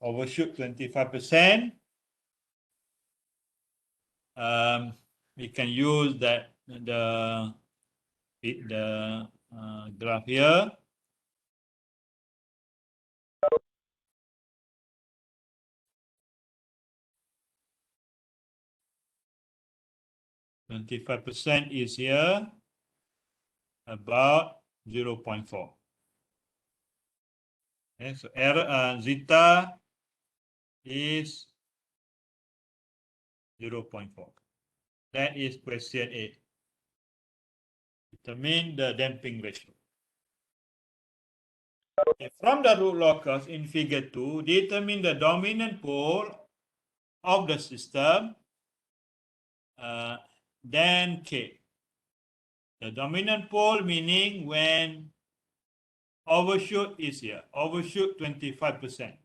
Overshoot 25%. We can use that the graph here. %25% is here, about 0.4. Okay, so error zeta is 0.4. That is question A. Determine the damping ratio. Okay, from the root locus in figure 2, determine the dominant pole of the system, then K. The dominant pole meaning when overshoot is here, overshoot 25%,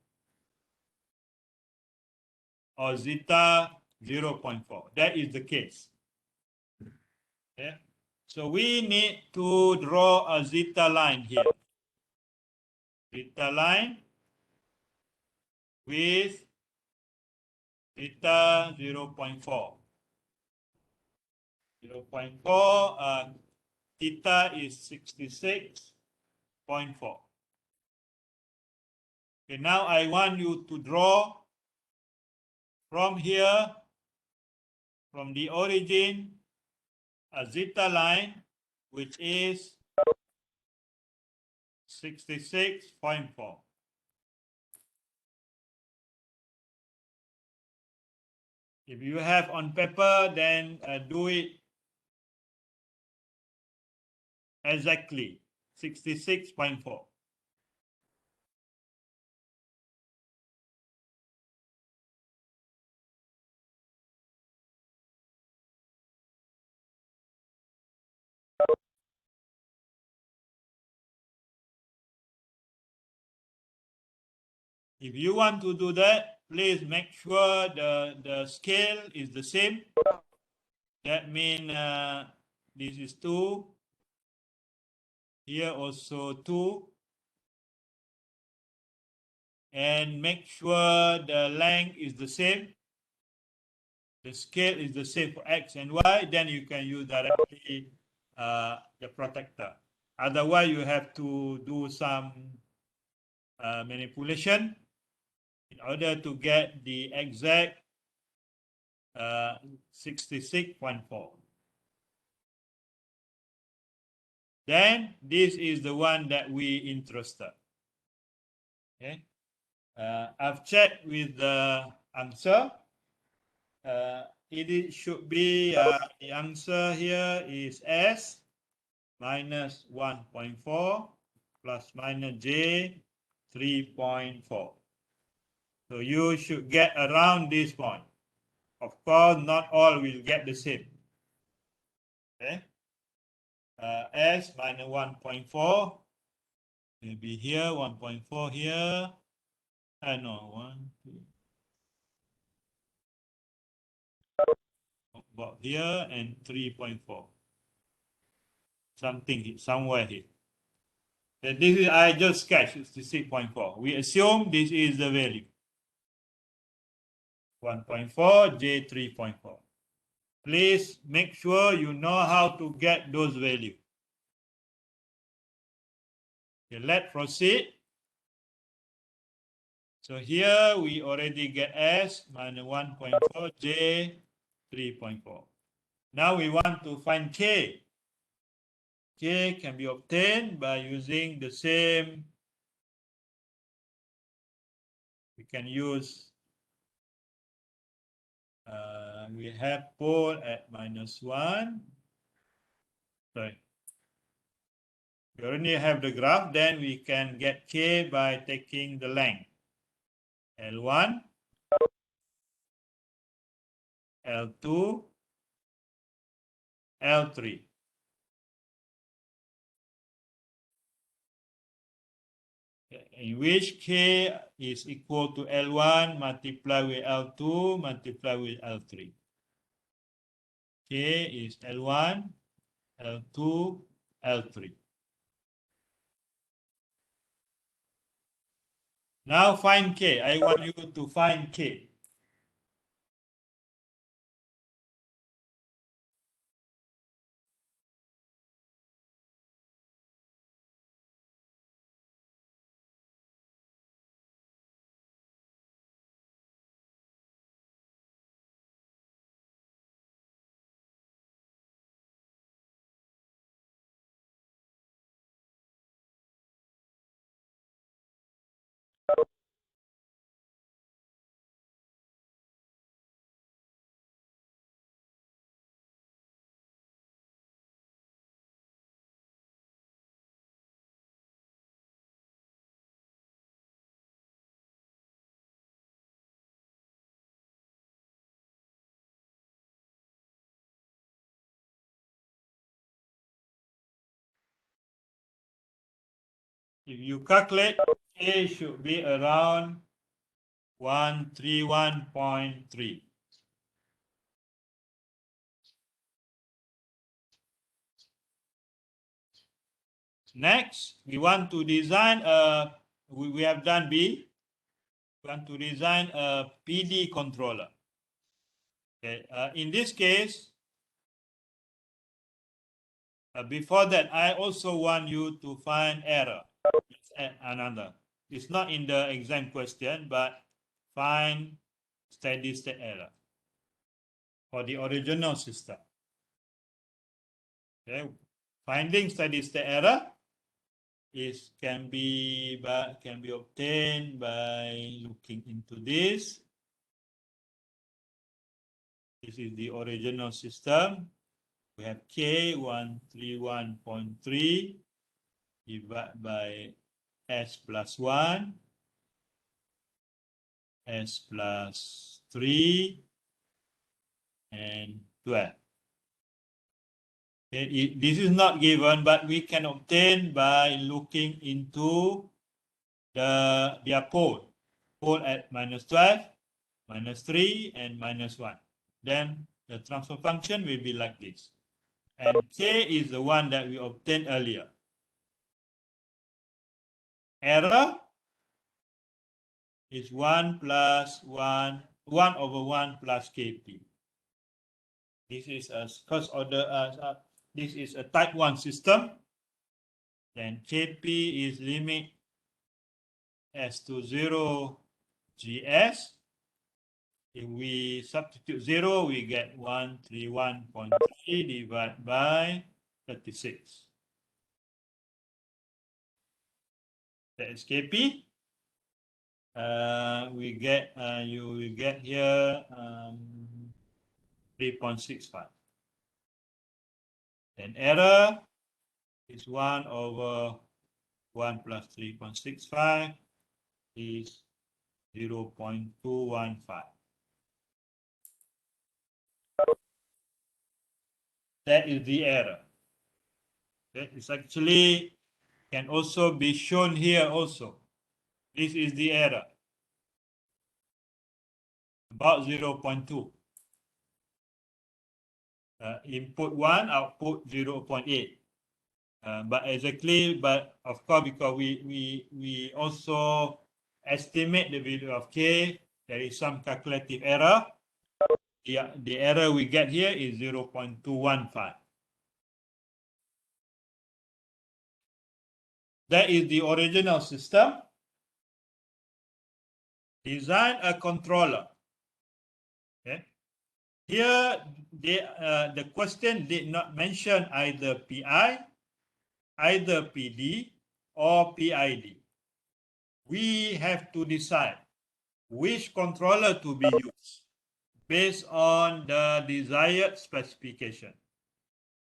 or zeta 0.4. That is the case. Okay. So we need to draw a zeta line here. Zeta line with zeta 0.4. 0.4, theta is 66.4. Okay, now I want you to draw from here, from the origin, a zeta line, which is 66.4. If you have on paper, then do it exactly, 66.4. If you want to do that, please make sure the scale is the same. That means this is 2. Here also 2. And make sure the length is the same. The scale is the same for X and Y. Then you can use directly the protector. Otherwise, you have to do some manipulation in order to get the exact 66.4. Then this is the one that we interested. Okay, I've checked with the answer. It should be the answer here is S minus 1.4 plus minus J 3.4. So you should get around this point. Of course, not all will get the same. Okay. S minus 1.4 will be here, 1.4 here. No, 1, 2. About here and 3.4. Something somewhere here. This is I just sketched 66.4. We assume this is the value. 1.4 J 3.4. Please make sure you know how to get those values. Okay, let's proceed. So here we already get S minus 1.4 J 3.4. Now we want to find K. K can be obtained by using the same. We can use, we have pole at -1. Sorry. We already have the graph, then we can get K by taking the length. L1, L2, L3. in which K is equal to L1 multiplied with L2 multiplied with L3. K is L1, L2, L3. Now find K. I want you to find K. If you calculate, K should be around 131.3. Next, we want to design we have done B. We want to design a PD controller. Okay, in this case, before that, I also want you to find error. Another. It's not in the exam question, but find steady state error for the original system. Okay, finding steady state error can be obtained by looking into this. This is the original system. We have K 131.3 divided by S plus 1, S plus 3, and 12. Okay, this is not given, but we can obtain by looking into their pole. Pole at -12, -3, and -1. Then the transfer function will be like this. And K is the one that we obtained earlier. Error is 1 plus 1 over 1 plus Kp. This is a first order, this is a type 1 system. Then Kp is limit S to 0 GS. If we substitute 0, we get 131.3 divided by 36. That is Kp. You will get here 3.65. Then error is 1 over 1 plus 3.65 is 0.215. That is the error. Okay, it's actually can also be shown here also. This is the error, about 0.2. Input 1, output 0.8. But of course, because we also estimate the value of K, there is some calculative error. The error we get here is 0.215. That is the original system. Design a controller. Okay. Here, the question did not mention either PI, either PD, or PID. We have to decide which controller to be used based on the desired specification.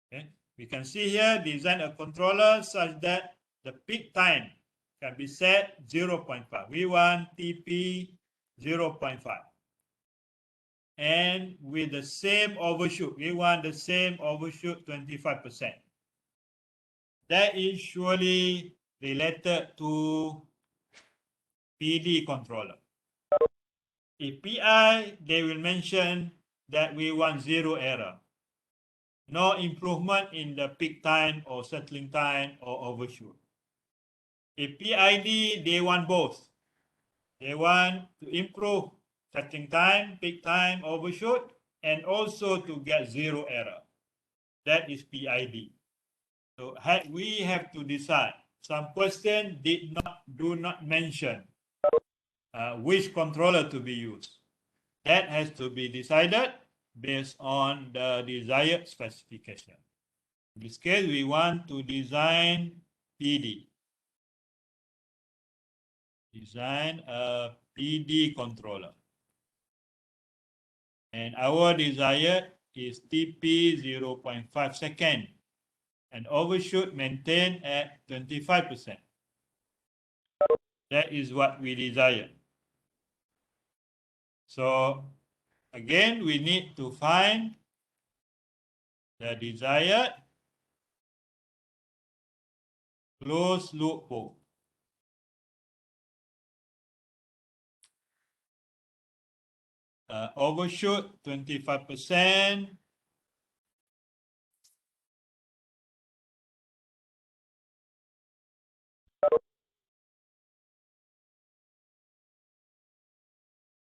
Okay. We can see here, design a controller such that the peak time can be set 0.5. We want TP 0.5. And with the same overshoot, we want the same overshoot 25%. That is surely related to PD controller. If PI, they will mention that we want 0 error. No improvement in the peak time or settling time or overshoot. If PID, they want both. They want to improve settling time, peak time, overshoot, and also to get 0 error. That is PID. So we have to decide. Some question do not mention which controller to be used. That has to be decided based on the desired specification. In this case, we want to design PD. Design a PD controller. And our desire is TP 0.5 second and overshoot maintained at 25%. That is what we desire. So again, we need to find the desired closed loop pole. Overshoot 25%.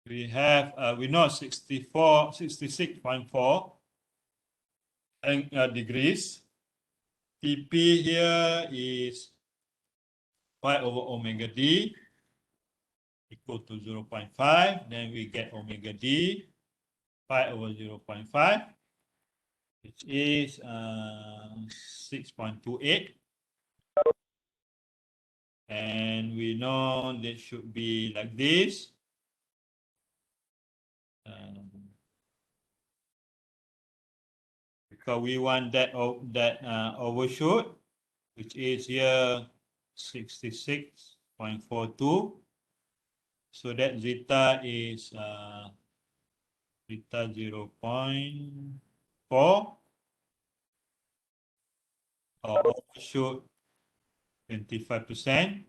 We have we know 66.4 degrees. TP here is pi over omega d equal to 0.5. Then we get omega d pi over 0.5, which is 6.28. And we know that should be like this. Because we want that overshoot, which is here 66.42. So that zeta is zeta 0.4 or overshoot 25%.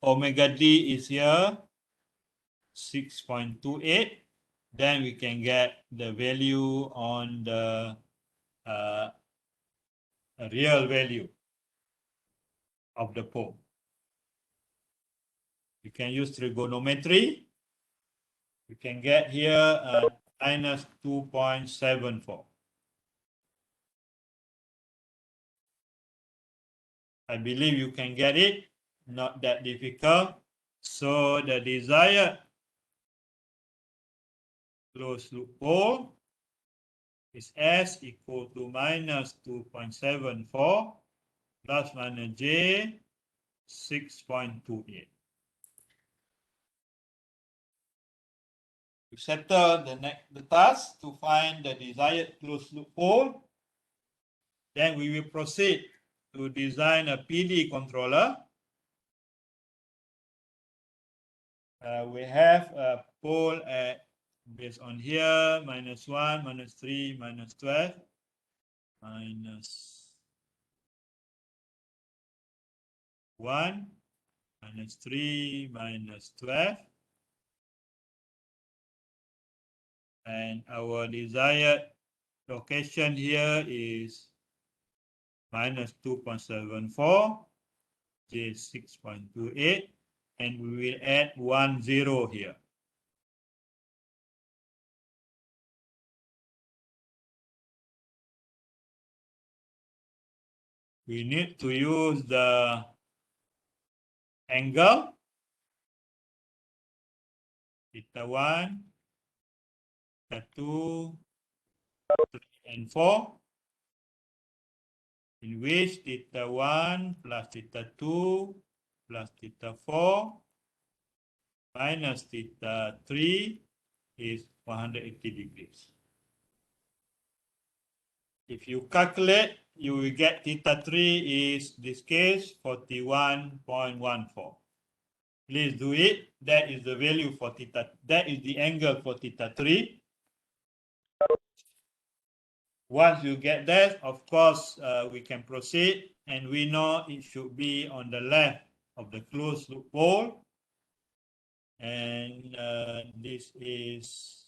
Omega d is here 6.28. Then we can get the value on the real value of the pole. You can use trigonometry. You can get here minus 2.74. I believe you can get it, not that difficult. So the desired closed loop pole is S equal to minus 2.74 plus minus J 6.28. We settle the task to find the desired closed loop pole. Then we will proceed to design a PD controller. We have a pole at based on here -1, -3, -12, -1, -3, -12. And our desired location here is minus 2.74, J 6.28, and we will add 1 0 here. We need to use the angle theta 1, theta 2, 3, and 4, in which theta 1 plus theta 2 plus theta 4 minus theta 3 is 180 degrees. If you calculate, you will get theta 3 is, this case, 41.14. Please do it. That is the value for theta. That is the angle for theta 3. Once you get that, of course, we can proceed, and we know it should be on the left of the closed loop pole. And this is,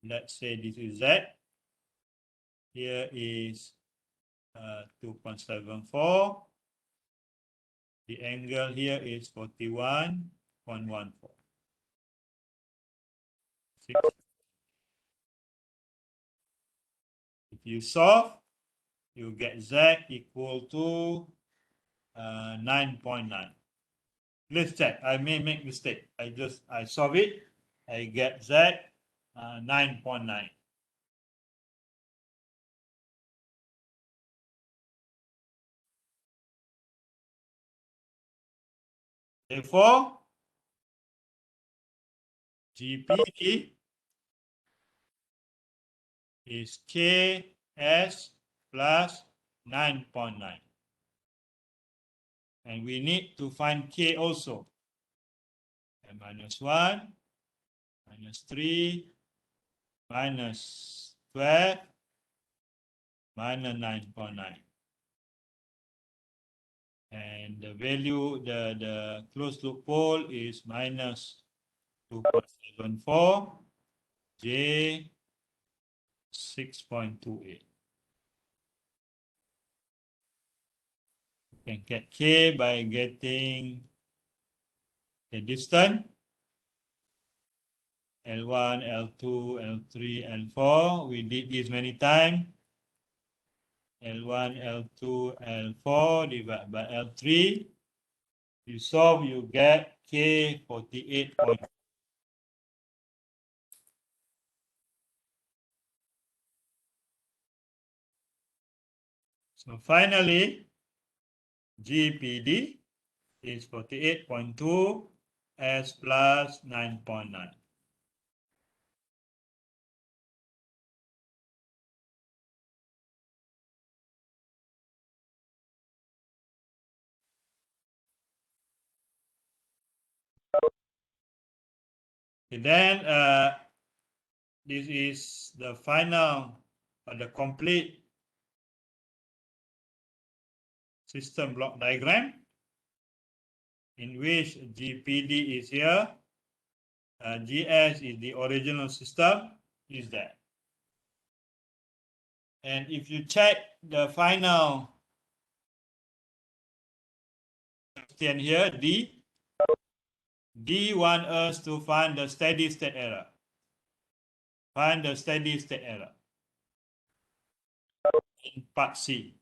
let's say this is Z. Here is 2.74. The angle here is 41.14. If you solve, you get Z equal to 9.9. Let's check. I may make mistake. I solve it. I get Z 9.9. Therefore, GPD is KS plus 9.9. And we need to find K also. And -1, -3, -12, -9.9. And the value, the closed loop pole is -2.74, J 6.28. You can get K by getting the distance, L1, L2, L3, L4. We did this many times. L1, L2, L4 divided by L3. You solve, you get K 48. So finally, GPD is 48.2 S plus 9.9. And then this is the final, the complete system block diagram in which GPD is here, GS is the original system, is there. And if you check the final question here, D wants us to find the steady state error. Find the steady state error in part C.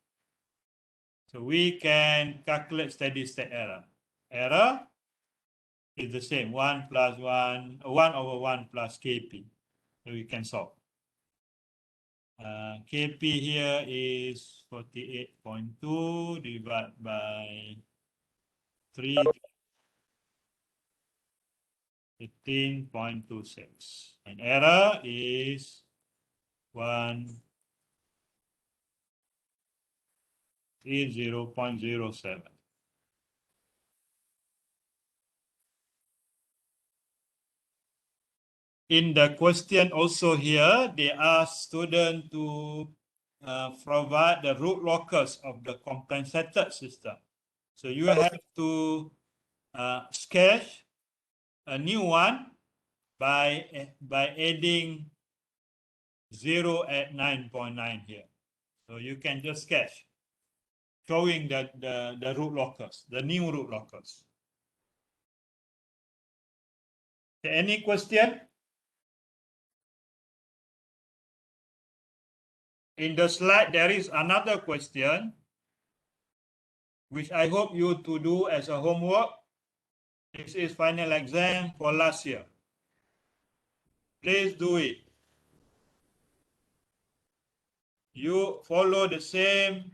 So we can calculate steady state error. Error is the same, 1 over 1 plus Kp. So we can solve. Kp here is 48.2 divided by 3, 15.26. And error is 130.07. In the question also here, they ask students to provide the root locus of the compensated system. So you have to sketch a new one by adding 0 at 9.9 here. So you can just sketch showing the root locus, the new root locus. Any question? In the slide, there is another question which I hope you to do as a homework. This is final exam for last year. Please do it. You follow the same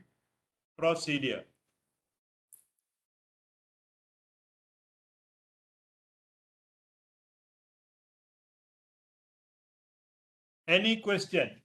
procedure. Any question?